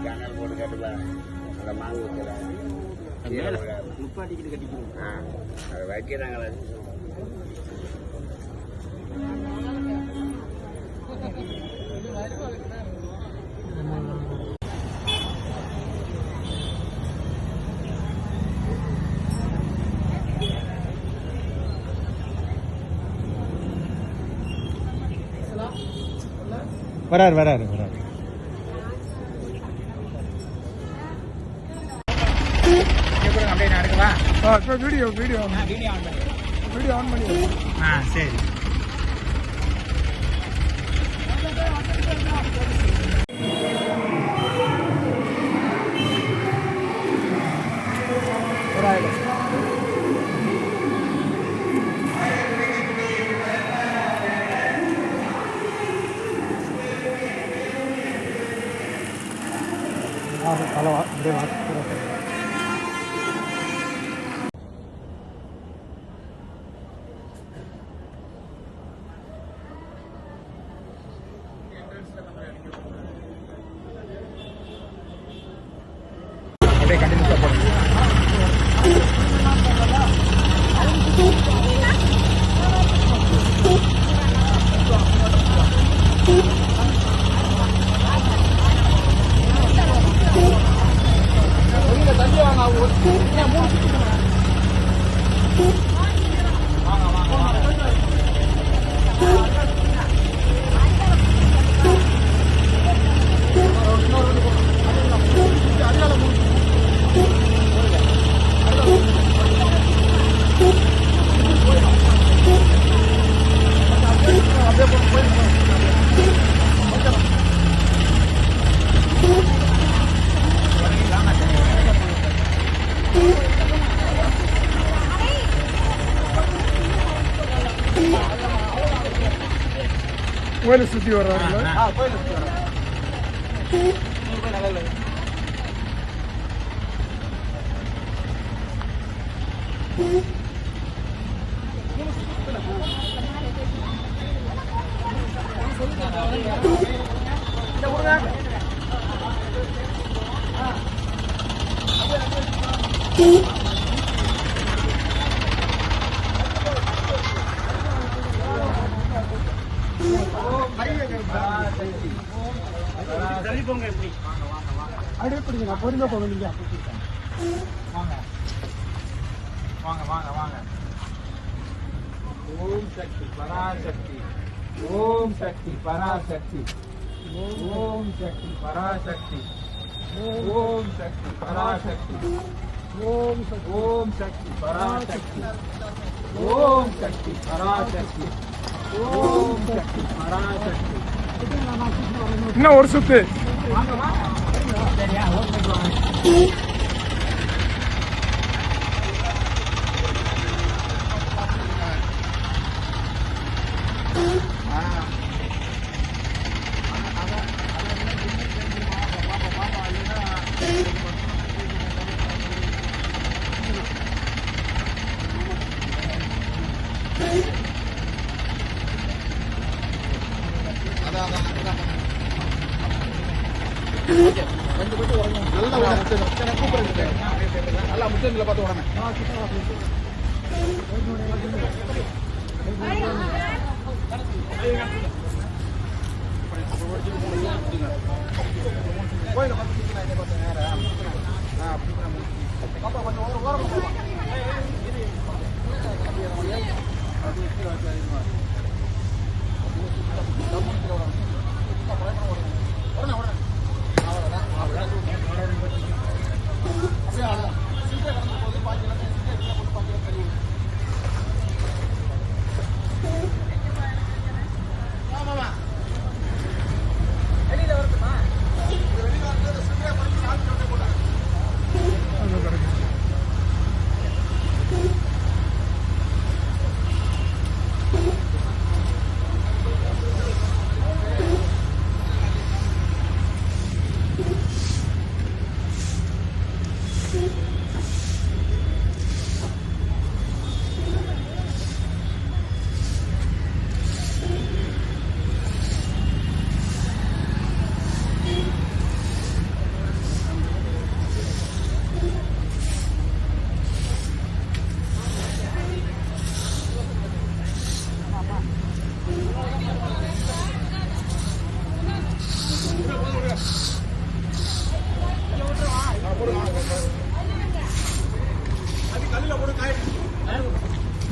Channel போட்டு கட்டுல அந்த மாங்கு முப்பாட்டிக்கிட்டு கட்டிக்கிறோம். அதை வைக்கிறாங்களே வராரு வராரு வராரு. வீடியோ வீடியோ வீடியோ ஆன் பண்ணி. சரி. ஹலோ அப்படியே வா. அப்படியே கண்டினியூஸாக போடுங்க. கோயிலை சுற்றி வர்றாங்க. கோயிலை சுற்றி வர்றாங்க. அப்படியே பிடிங்க. நான் பொறுமையாக போக வேண்டிய. வாங்க வாங்க வாங்க வாங்க. ஓம் சக்தி பராசக்தி. ஓம் சக்தி பராசக்தி. ஓம் சக்தி பராசக்தி. ஓம் சக்தி பராசக்தி. ஓம் சக்தி பராசக்தி. ஓம் சக்தி பராசக்தி. ஓம் சக்தி பராசக்தி. இன்னும் ஒரு சுத்து. நல்லா முச்சந்தில பார்த்து உடனே கோயில பார்த்து நேரம் பாப்பா கொஞ்சம் ஓரம் அப்படியே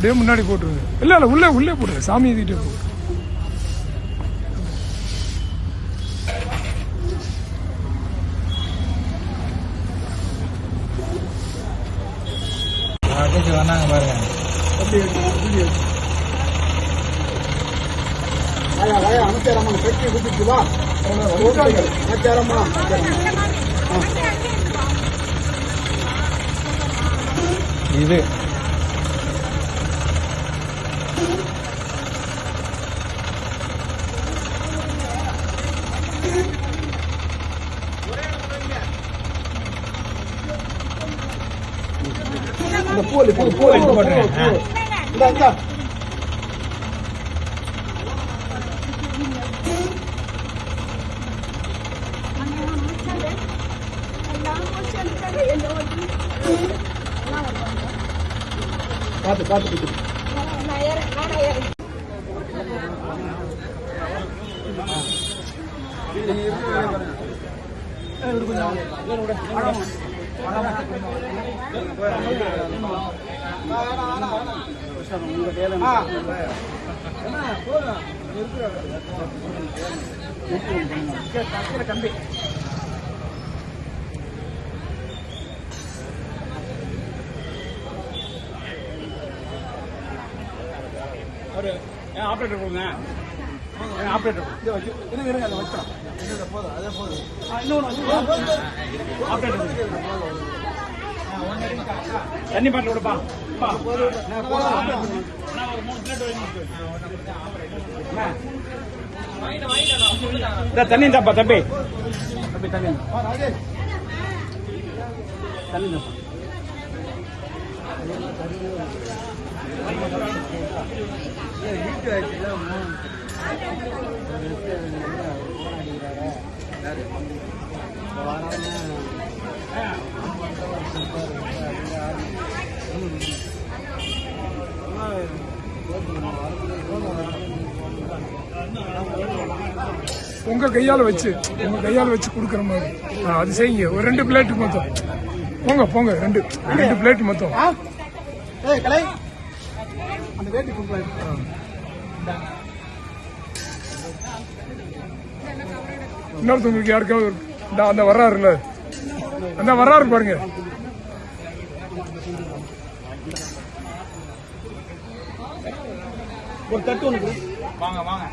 அப்படியே முன்னாடி போட்டுருங்க. இல்லை இல்லை உள்ளே உள்ளே போடுங்க, சாமி ஏற்றிட்டே போட்டு. வந்தாங்க பாருங்க. அமைச்சாரம்மா பெட்டி குடிச்சு வா. அமைச்சாரம்மா இது போலி போலி போலி போடுறேன். பார்த்து பார்த்து கம்பி ஆப்ரேட்டர் கொடுங்க. ஆப்ரேட்டர் இதை வச்சு இருங்க அதை வச்சோம். போதும் அதே போதும். இன்னொன்று ஆப்ரேட்டர் தண்ணி பாட்டில் கொடுப்பா. தண்ணி தாப்பா தம்பி. தம்பி தண்ணி தண்ணி தாப்பா. உங்க கையால வச்சு கொடுக்குற மாதிரி அது செய்யுங்க. ஒரு 2 பிளேட் மொத்தம் போங்க போங்க. 2 பிளேட் மொத்தம். இன்னொருத்தவங்களுக்கு யாருக்காவது அந்த வர்றாருல்ல, அந்த வர்றாரு பாருங்க. ஒரு தட்டு ஒன்று வாங்க வாங்க.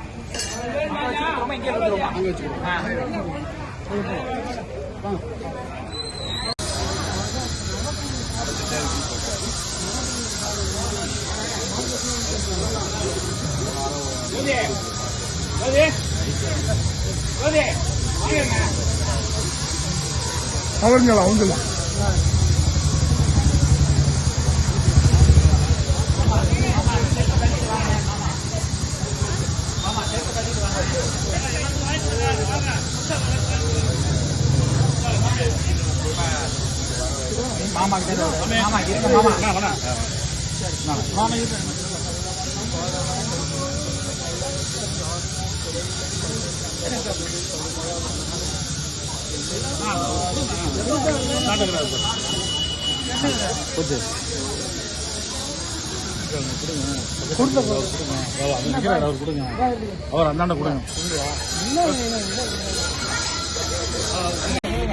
அவங்களா அவங்களா மாமா மாமா இருக்க மாமா மாமா இருக்க அவர் அந்தாண்ட கொடுங்க.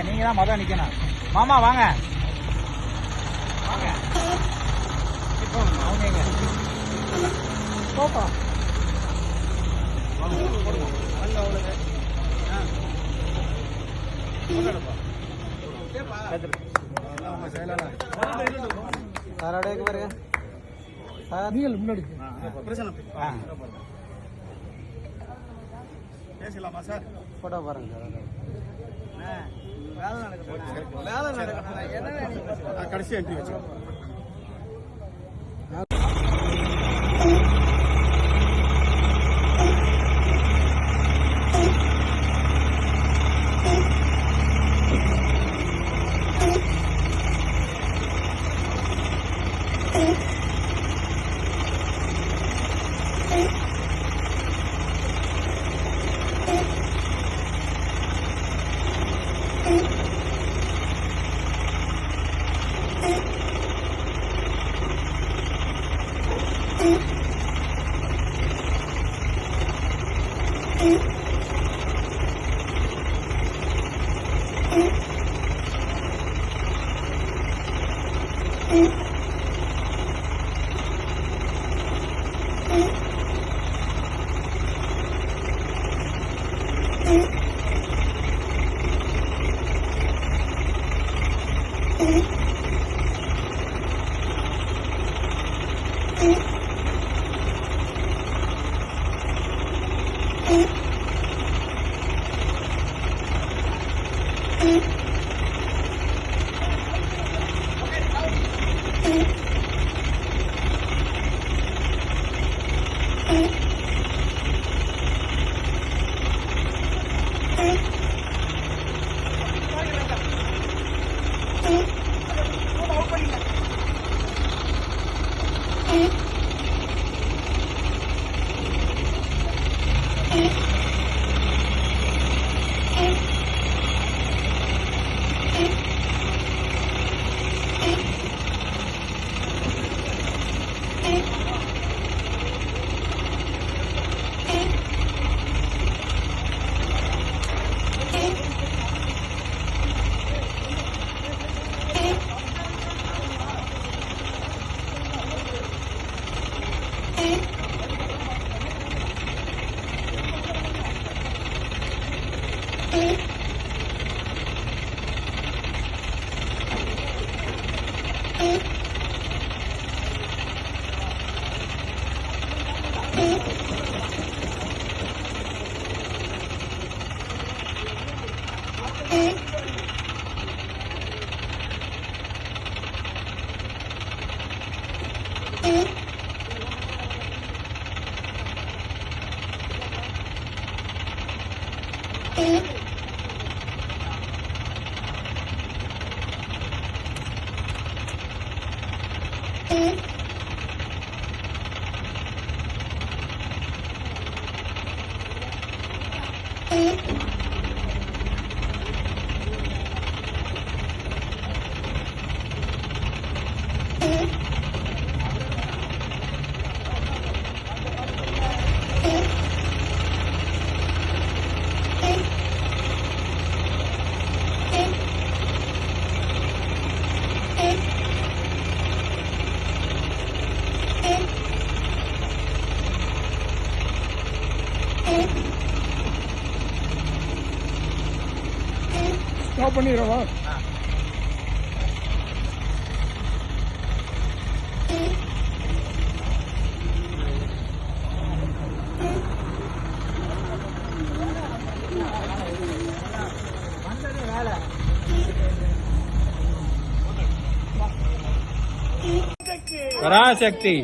நீங்க தான் மொதல் நிக்கணும். மாமா வாங்க வாங்க. போப்பா நீங்கள் முன்னாடி பேசலாமா சார்? போட்டோ பாருங்க சார். வேலை நடக்கணும். கடைசி என்ட்ரி வச்சு ஸ்டாப் பண்ணிடுறவா? பராசக்தி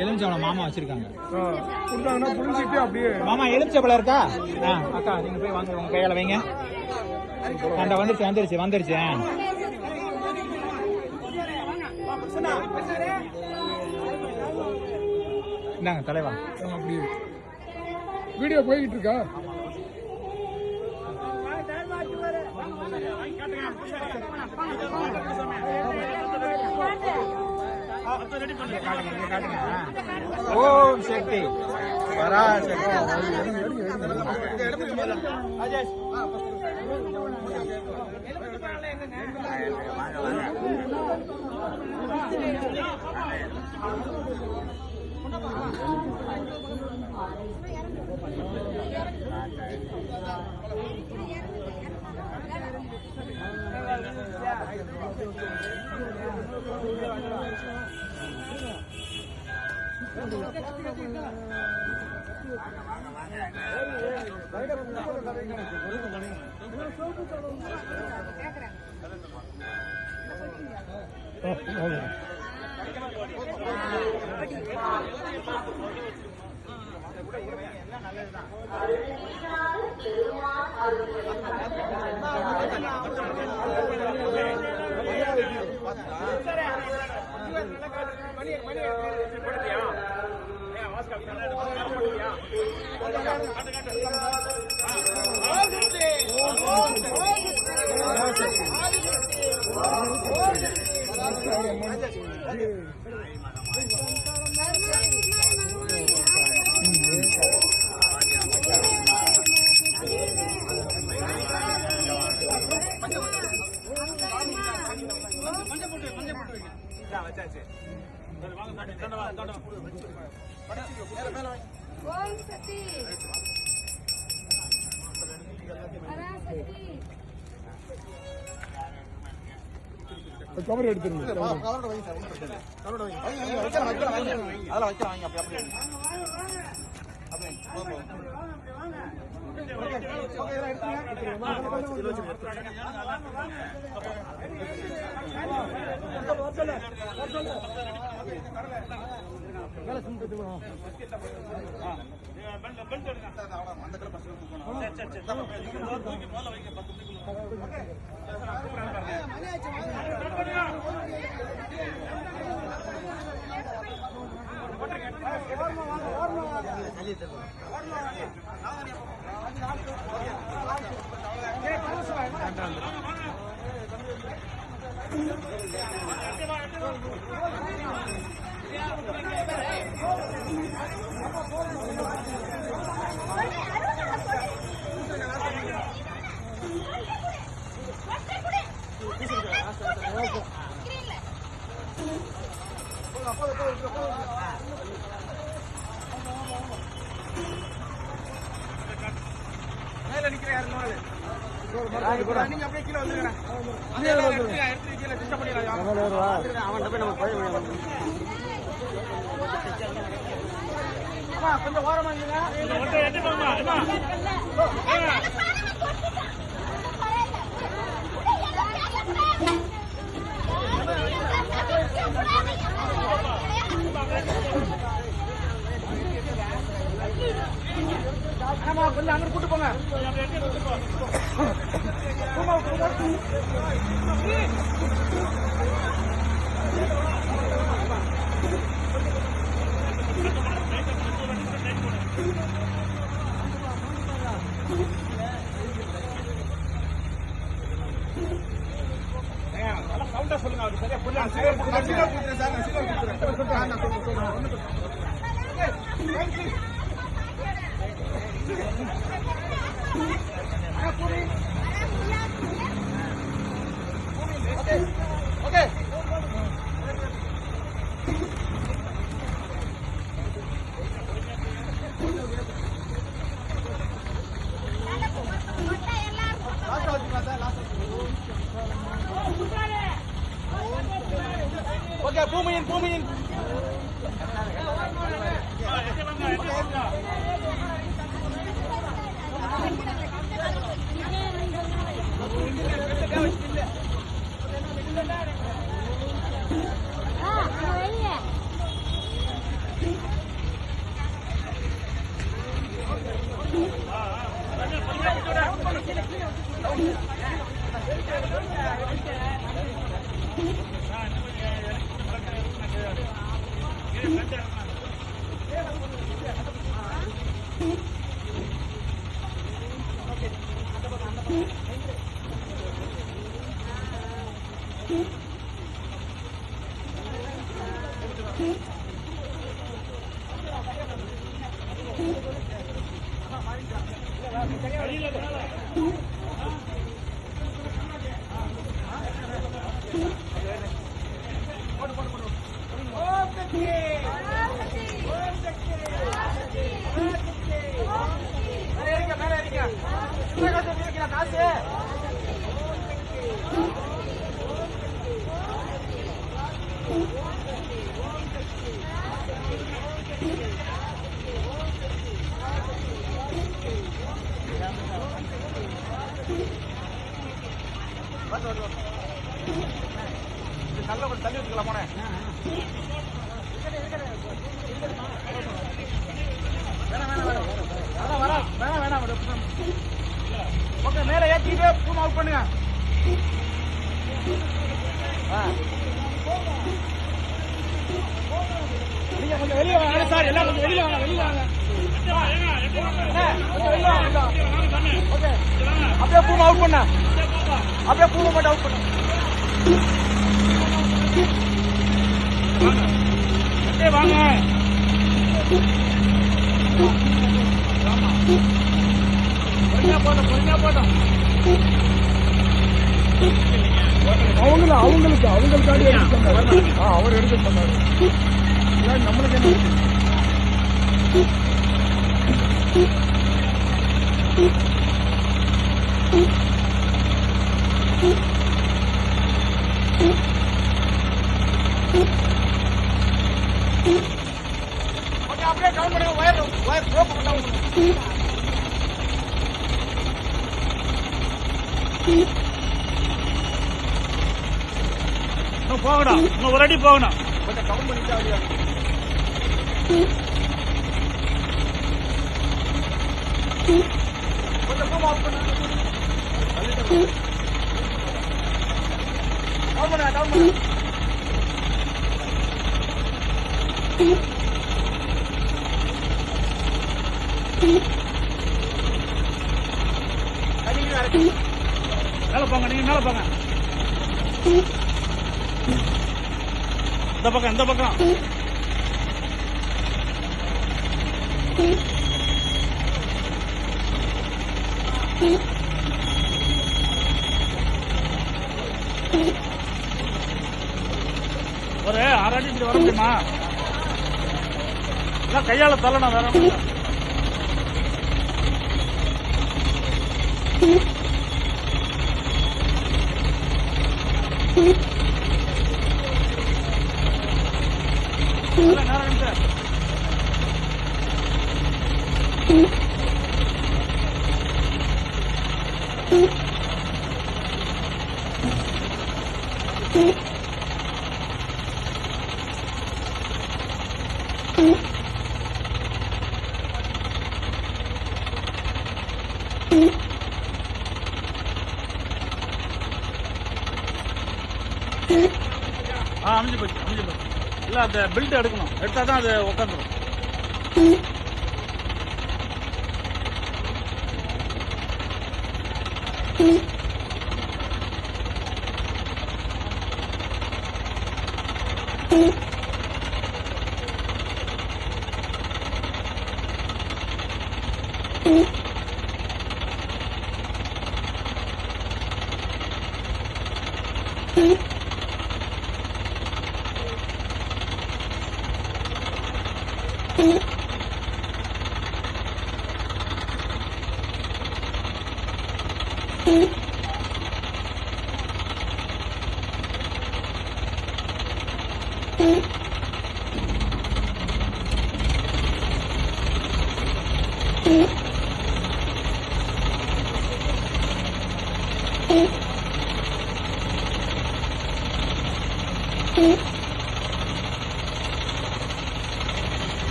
எலுமிச்சம்பழம் மாமா வச்சிருக்காங்க. கொடுத்தாங்கன்னா புரிஞ்சுட்டு அப்படியே. மாமா எலுமிச்சம்பழம் இருக்கா? அக்கா நீங்க போய் வாங்க, உங்க கையால வைங்க. அந்த வந்துருச்சு. இந்தாங்க தலைவா. அப்படியே வீடியோ போய்கிட்டு இருக்கா? ஓம் சக்தி பராசக்தி. வச்சாச்சு. வாங்க தண்டவா. ஓம் சக்தி பராசக்தி கவர் எடுத்துருங்க. அதெல்லாம் வைக்கலாம் அப்படியே மேல நிக்கிற யாரு நீங்க அப்படியே கீழே வந்துருங்க. கீழே டிஸ்டர்ப் பண்ணிடலாம். அவன் போய் நம்ம போய் கொஞ்சம் ஓரமா கொஞ்சம் அங்க கூட்டு போங்க. சொல்லுங்க அவருக்கு சரியா ஓகே ஓகே பூமியின் தள்ளி வச்சுக்கலாம் போனேன். வேணாம் ஓகே மேல ஏற்றிட்டு பூம் அவுட் பண்ணுங்க. நீங்க கொஞ்சம் வெளியே வாங்க சார். எல்லாம் கொஞ்சம் வெளியே வாங்க ஓகே அப்படியே பூம் அவுட் பண்ண அப்படியே பூம் மட்டும் அவுட் பண்ண வாங்க. பொறுமையா போட்டோம் அவங்களுக்காண்டி எடுத்து சொன்னாரு. அவர் எடுத்து சொன்னாரு. நம்மளுக்கு என்ன அப்படியே டவுன் பண்ணுங்க. ஒயர் ரோப் டவுன் பண்ணுங்க. இன்னும் போகணும். இன்னும் ஒரு அடி போகணும். கொஞ்சம் டவுன் பண்ணிட்டு அப்படியே கொஞ்சம் பூம் ஆஃப் பண்ணு. டவுன் பண்ணு, டவுன் பண்ணு. மேல போங்க, நீங்க மேல போங்க. இந்த பக்கம், இந்த பக்கம். ஒரு 6 அடி இப்படி வர முடியுமா? எல்லாம் கையால தள்ளணும், வேற ஒண்ணும் இல்ல. அமைஞ்சு போச்சு, அமைஞ்சு போச்சு. இல்ல அந்த பெல்ட் எடுக்கணும், எடுத்தாதான் அது உட்காந்துரும்.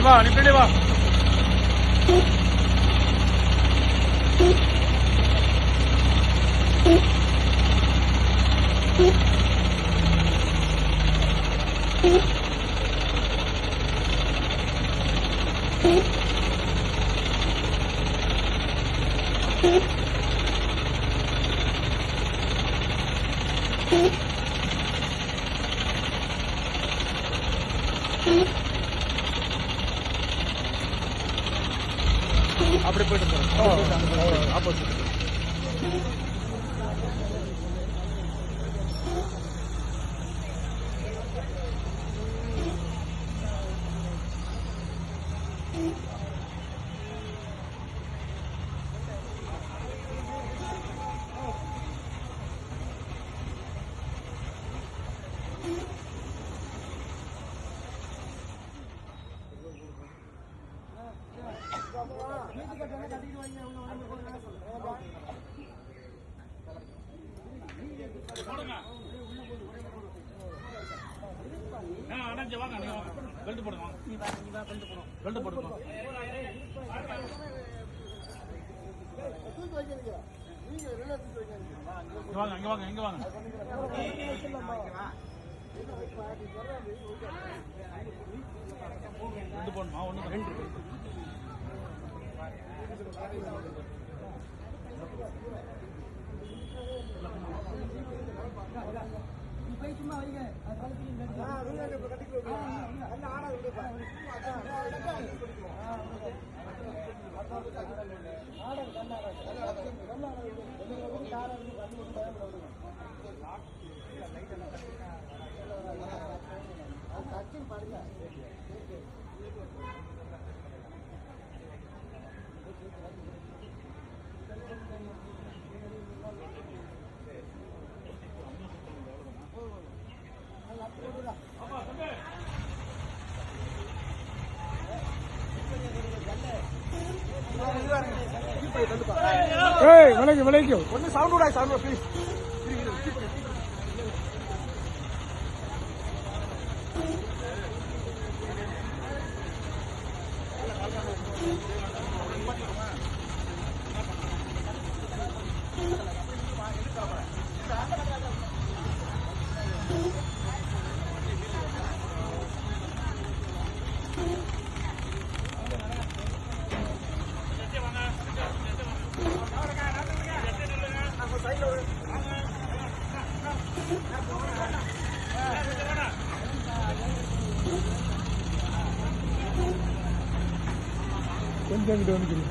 வா, நீ பின்னாடி வா. அப்படி போயிட்டு போறோம். ஆப்போசிட். வாங்க, பெல்ட் போடுங்க. பெல்ட் போடுங்க. வாங்க, இங்க வாங்க, இங்க வாங்க. பெல்ட் போடணுமா? ஒண்ணு 2 விளைக்கோ ஒன்று சவுண்ட் விடா சவுண்ட் ப்ளீஸ். கொஞ்சம் கிட்ட வந்துக்கிறேன்.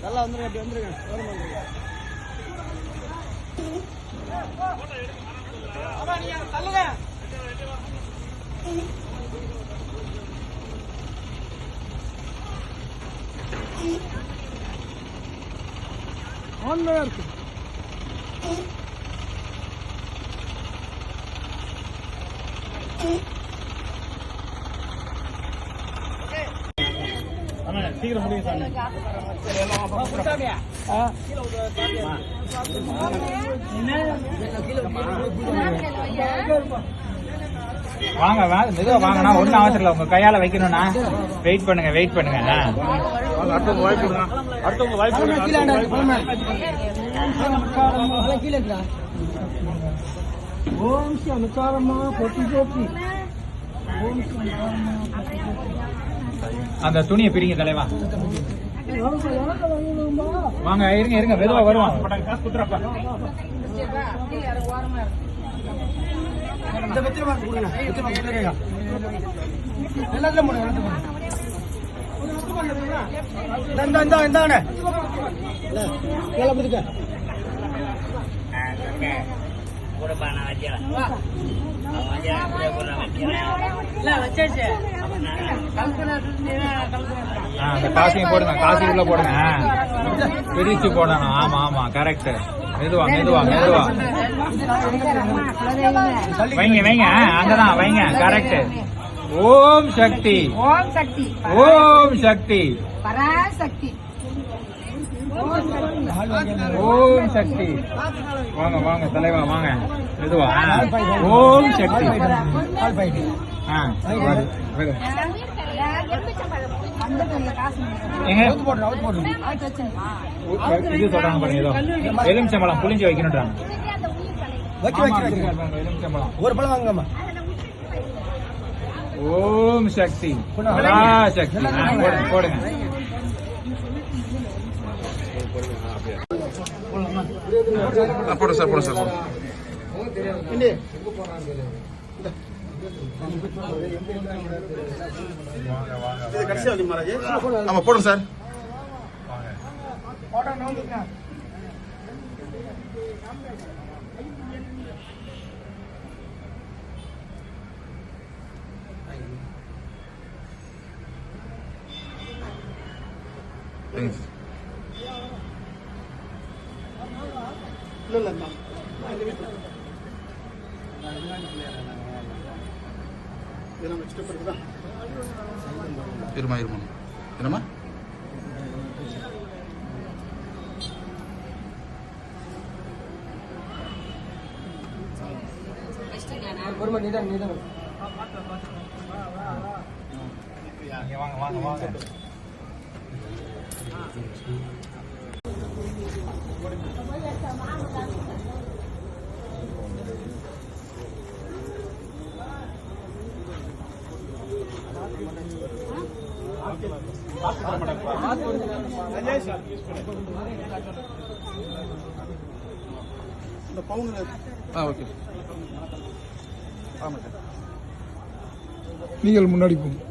நல்லா வந்துருங்க, அப்படி வந்துருங்க. ஓரமா வந்துருங்க. ஆன்லைனா இருக்கு. சீக்கிரம் முடியும் சாமி. வாங்க மெதுவா வாங்கண்ணா. ஒன்னும் அவசரம் இல்லை. உங்க கையால வைக்கணும்னா வெயிட் பண்ணுங்க. அடுத்தவங்க வாய்ப்பு விடுங்க. அடுத்தவங்க வாய்ப்பு விடுங்க. ஓம் சமக்காரமா பொட்டி போட்டி. ஓம் அந்த துணியை பிரிங்க தலைவா. வாங்க இருங்க மெதுவா வருவாங்க. காசு குத்துறப்பா. இந்த வெத்திரமா கொடுங்க. வெத்திரமா கொடுங்க. எல்லாத்தையும் போடுங்க. இந்தாங்க. வேலை புதுக்க. கூடப்பா நான் வச்சிடறேன். அந்த காசையும் போடுங்க. காசு உள்ள போடுங்க. பிரிச்சு போடணும். ஆமா கரெக்ட். மெதுவா வைங்க. அங்கதான் வைங்க. கரெக்ட். ஓம் சக்தி. ஓம் சக்தி. பராசக்தி. ஓம் சக்தி. வாங்க தலைவா வாங்க. மெதுவா. ஓம் சக்தி. இது சொல்றாங்க பாருங்க. ஏதோ எலுமிச்சம்பழம் புளிஞ்சு வைக்கணும்ன்றாங்க. எலுமிச்சம்பழம் ஒரு பழம் வாங்கம்மா. ஓம் சக்தி. சக்தி. போடுங்க. போடு சார். ஆமா போடுங்க சார். இல்ல இருமா என்னம்மா வாங்க. இந்த பவுன் ஓகே ஆமாம் சார். நீங்கள் முன்னாடி போங்க.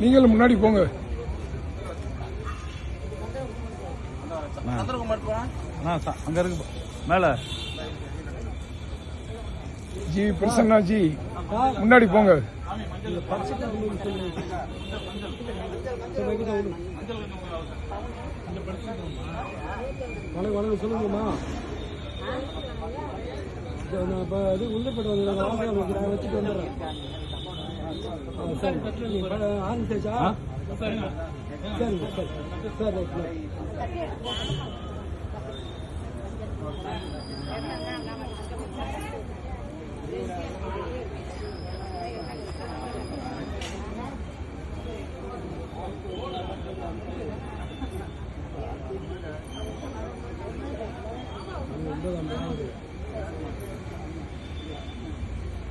நீங்கள் முன்னாடி போங்க. அங்க இருக்கு மேல ஜி பிரசன்னா ஜி முன்னாடி போங்க. வணக்கம் சொல்லுங்கம்மா. இது உள்ள போய்ட்டு வந்து வச்சுட்டு வந்துடுறேன். சரி ஆரம்பிச்சா சரிங்க சரி சார்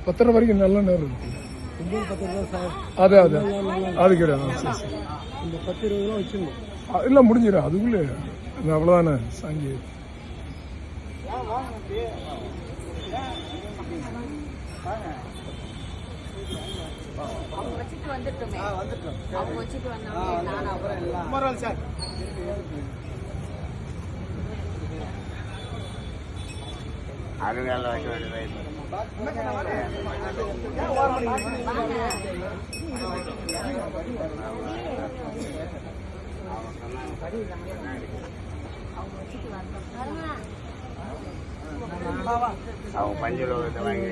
பத்தரை வரைக்கும் நல்ல நேரம் இருக்கு. 9:10 சார். அது கிடையாது. சரி சரி. இந்த 10-20 வச்சிருந்தோம். இல்லை முடிஞ்சிடும் அதுக்குள்ளே. அவ்வளோதானே சாங்கி. அவங்க வச்சுட்டு வந்துட்டோமே. அவங்க வச்சுட்டு வந்தோம். நான் அப்புறம் சார் அதுங்களை வைக்க வேண்டியது. அவங்க பஞ்சு லோகத்தை வாங்கி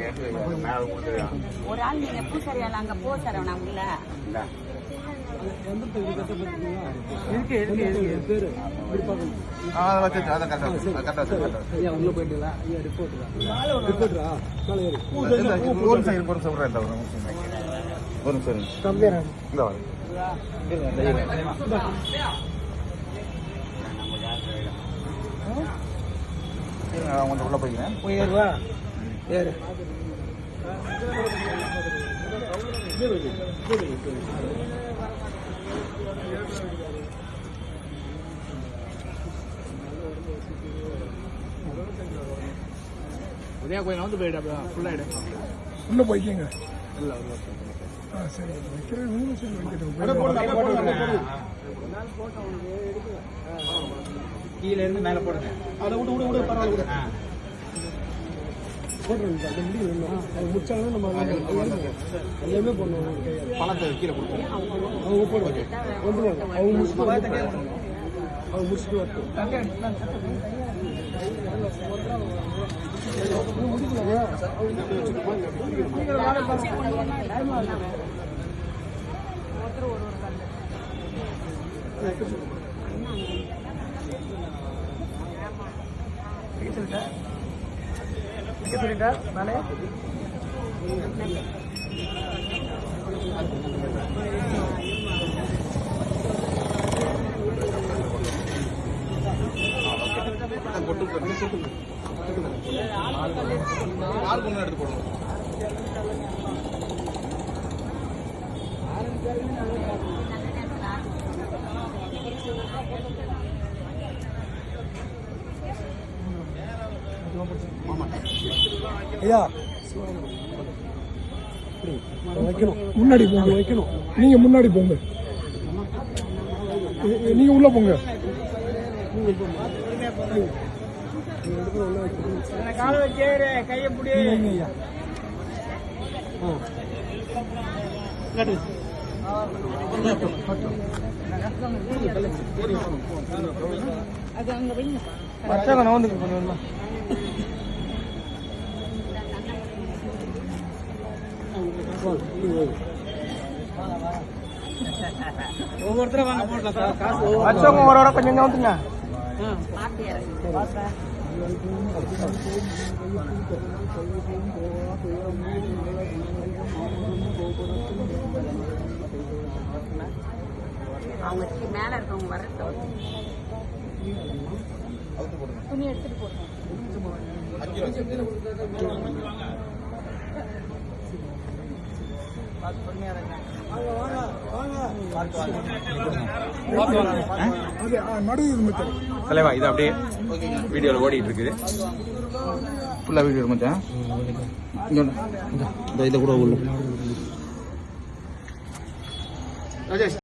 மேலே கொடுத்துருக்காங்க. ஒரு ஆள் நீங்க பூசாரியால அங்க போ சார் நான் உள்ள இருக்கு பேரு உள்ள போயிட்டீங்களா? ஐயா ரிப்போர்ட்டரா உள்ள போய்க்கிறேன். போயிருவா ஏறு. உதயா கோயில் வந்து போயிடு ஃபுல்லாயிடு. உள்ள போய்க்கங்க. சரி வைக்கிறேன். சரி வைக்கிறேன். கீழே இருந்து மேலே போடுங்க. அதை விடு பரவாயில்ல. போட்டுருங்க. அது முடியும். அது முடிச்சாங்கன்னா நம்ம எல்லாமே பண்ணுவோம். பணத்தை கீழே கொடுத்துருவோம். அவங்க போடுவாங்க. வந்துடுவாங்க. அவங்க முடிச்சுட்டு வரட்டும். எடுத்து போடுவோம். ஐயா வைக்கணும். முன்னாடி போங்க. வைக்கணும். நீங்க முன்னாடி போங்க. நீங்க உள்ள போங்க. கால வச்சு கையை பிடி. ஐயா அது அங்க வைங்க. பச்சை நான் வந்து பண்ணுவேன். ஒவ்வொருத்தரும் வாங்க போடலாம் காசு வச்சவங்க ஒரு வாரம் கொஞ்சம் வந்துங்க. பார்த்து இறங்கு. அவங்க மேல இருக்கவங்க வரட்டும். துணி எடுத்துட்டு போடுங்க. அது நடு இது மட்டும் தலைவா இது அப்படியே வீடியோல ஓடிட்டு இருக்குது. ஃபுல்லா வீடியோ மச்சான். இங்க இதை கூட உள்ள ராஜேஷ்